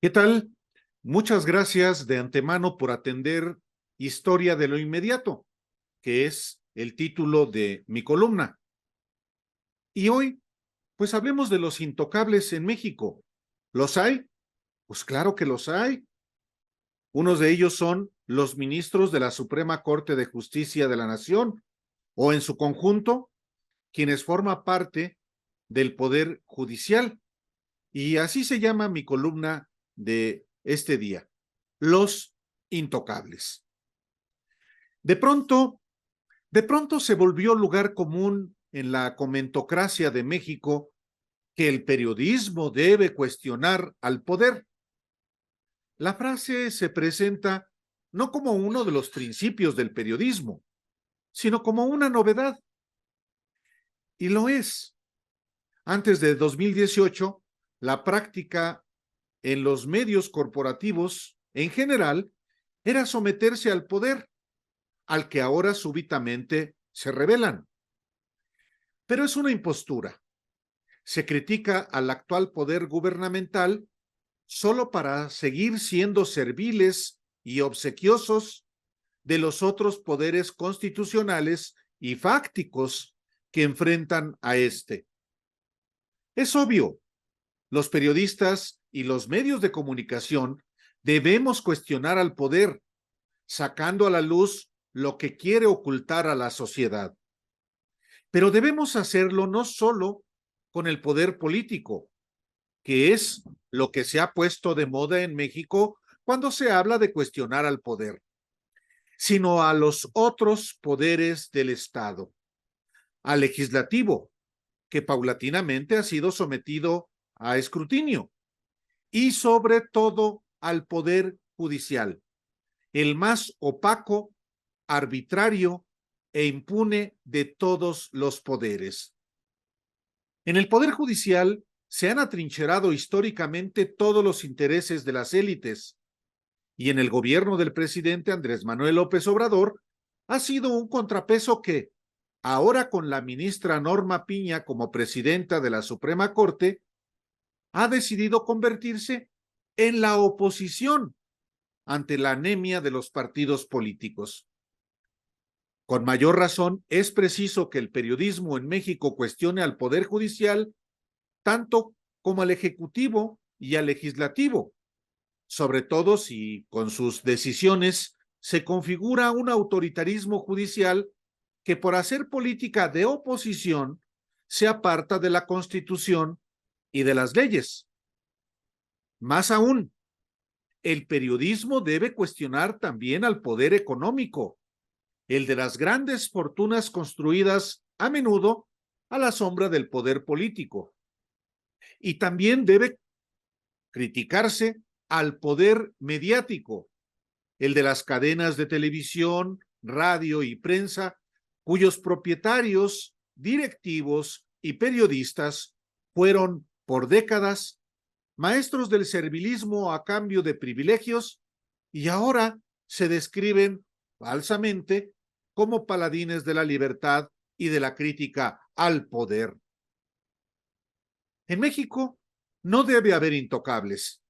¿Qué tal? Muchas gracias de antemano por atender Historia de lo Inmediato, que es el título de mi columna. Y hoy, pues hablemos de los intocables en México. ¿Los hay? Pues claro que los hay. Unos de ellos son los ministros de la Suprema Corte de Justicia de la Nación, o en su conjunto, quienes forman parte del Poder Judicial. Y así se llama mi columna de este día, Los Intocables. De pronto, de pronto se volvió lugar común en la comentocracia de México que el periodismo debe cuestionar al poder. La frase se presenta no como uno de los principios del periodismo, sino como una novedad. Y lo es. Antes de 2018, la práctica en los medios corporativos en general era someterse al poder, al que ahora súbitamente se rebelan. Pero es una impostura. Se critica al actual poder gubernamental solo para seguir siendo serviles y obsequiosos de los otros poderes constitucionales y fácticos que enfrentan a este. Es obvio, los periodistas y los medios de comunicación debemos cuestionar al poder, sacando a la luz lo que quiere ocultar a la sociedad. Pero debemos hacerlo no solo con el poder político, que es lo que se ha puesto de moda en México cuando se habla de cuestionar al poder, sino a los otros poderes del Estado, al legislativo, que paulatinamente ha sido sometido a escrutinio, y sobre todo al poder judicial, el más opaco, arbitrario e impune de todos los poderes. En el Poder Judicial se han atrincherado históricamente todos los intereses de las élites, y en el gobierno del presidente Andrés Manuel López Obrador ha sido un contrapeso que, ahora con la ministra Norma Piña como presidenta de la Suprema Corte, ha decidido convertirse en la oposición ante la anemia de los partidos políticos. Con mayor razón, es preciso que el periodismo en México cuestione al Poder Judicial tanto como al Ejecutivo y al Legislativo, sobre todo si con sus decisiones se configura un autoritarismo judicial que por hacer política de oposición se aparta de la Constitución y de las leyes. Más aún, el periodismo debe cuestionar también al poder económico, el de las grandes fortunas construidas a menudo a la sombra del poder político. Y también debe criticarse al poder mediático, el de las cadenas de televisión, radio y prensa, cuyos propietarios, directivos y periodistas fueron por décadas maestros del servilismo a cambio de privilegios y ahora se describen falsamente como paladines de la libertad y de la crítica al poder. En México no debe haber intocables,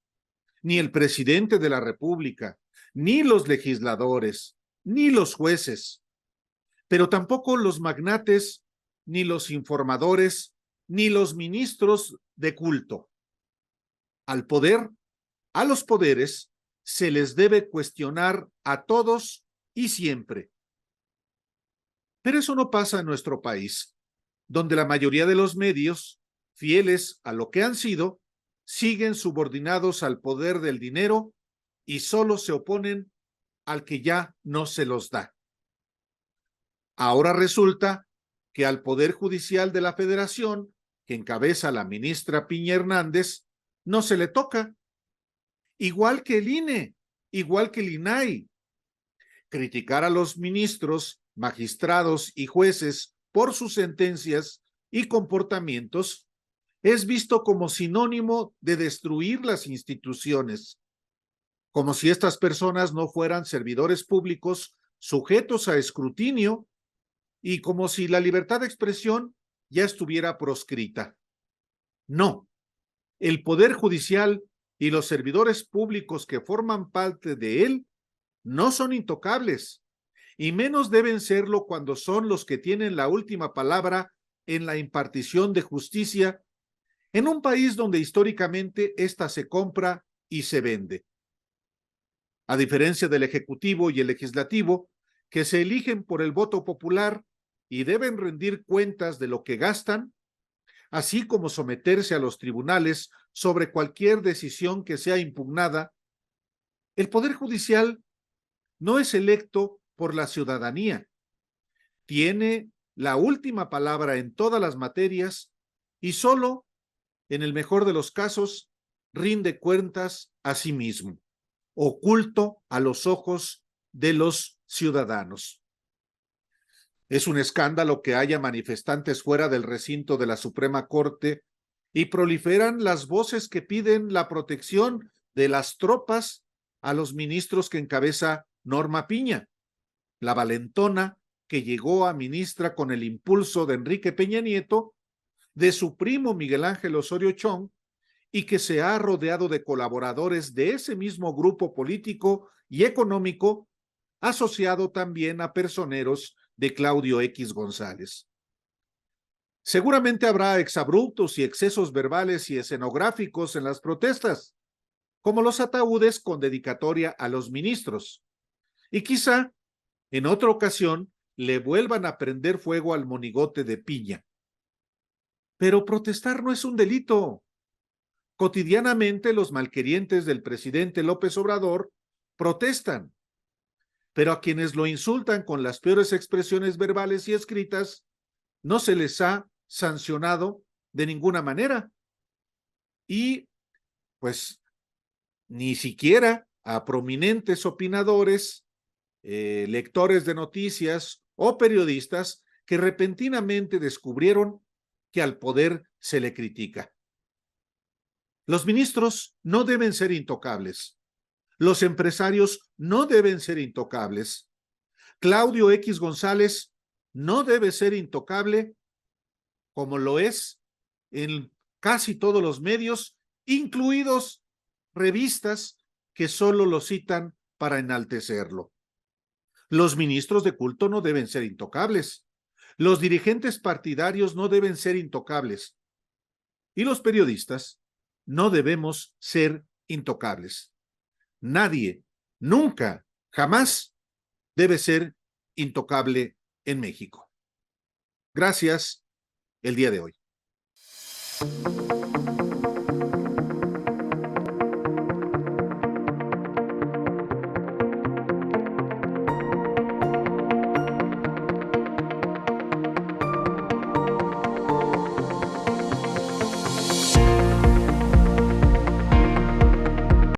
ni el presidente de la República, ni los legisladores, ni los jueces, pero tampoco los magnates, ni los informadores, ni los ministros de culto. Al poder, a los poderes, se les debe cuestionar a todos y siempre. Pero eso no pasa en nuestro país, donde la mayoría de los medios, fieles a lo que han sido, siguen subordinados al poder del dinero y solo se oponen al que ya no se los da. Ahora resulta que al Poder Judicial de la Federación, que encabeza la ministra Piña Hernández, no se le toca, igual que el INE, igual que el INAI. Criticar a los ministros, magistrados y jueces por sus sentencias y comportamientos es visto como sinónimo de destruir las instituciones, como si estas personas no fueran servidores públicos sujetos a escrutinio y como si la libertad de expresión ya estuviera proscrita. No, el Poder Judicial y los servidores públicos que forman parte de él no son intocables, y menos deben serlo cuando son los que tienen la última palabra en la impartición de justicia en un país donde históricamente ésta se compra y se vende. A diferencia del Ejecutivo y el Legislativo, que se eligen por el voto popular y deben rendir cuentas de lo que gastan, así como someterse a los tribunales sobre cualquier decisión que sea impugnada, el Poder Judicial no es electo por la ciudadanía. Tiene la última palabra en todas las materias y solo, en el mejor de los casos, rinde cuentas a sí mismo, oculto a los ojos de los ciudadanos. Es un escándalo que haya manifestantes fuera del recinto de la Suprema Corte y proliferan las voces que piden la protección de las tropas a los ministros que encabeza Norma Piña, la valentona que llegó a ministra con el impulso de Enrique Peña Nieto, de su primo Miguel Ángel Osorio Chong, y que se ha rodeado de colaboradores de ese mismo grupo político y económico, asociado también a personeros de Claudio X González. Seguramente habrá exabruptos y excesos verbales y escenográficos en las protestas, como los ataúdes con dedicatoria a los ministros, y quizá en otra ocasión le vuelvan a prender fuego al monigote de Piña. Pero protestar no es un delito. Cotidianamente los malquerientes del presidente López Obrador protestan, pero a quienes lo insultan con las peores expresiones verbales y escritas no se les ha sancionado de ninguna manera. Y pues ni siquiera a prominentes opinadores, lectores de noticias o periodistas que repentinamente descubrieron que al poder se le critica. Los ministros no deben ser intocables. Los empresarios no deben ser intocables. Claudio X González no debe ser intocable, como lo es en casi todos los medios, incluidos revistas que solo lo citan para enaltecerlo. Los ministros de culto no deben ser intocables. Los dirigentes partidarios no deben ser intocables. Y los periodistas no debemos ser intocables. Nadie, nunca, jamás debe ser intocable en México. Gracias el día de hoy.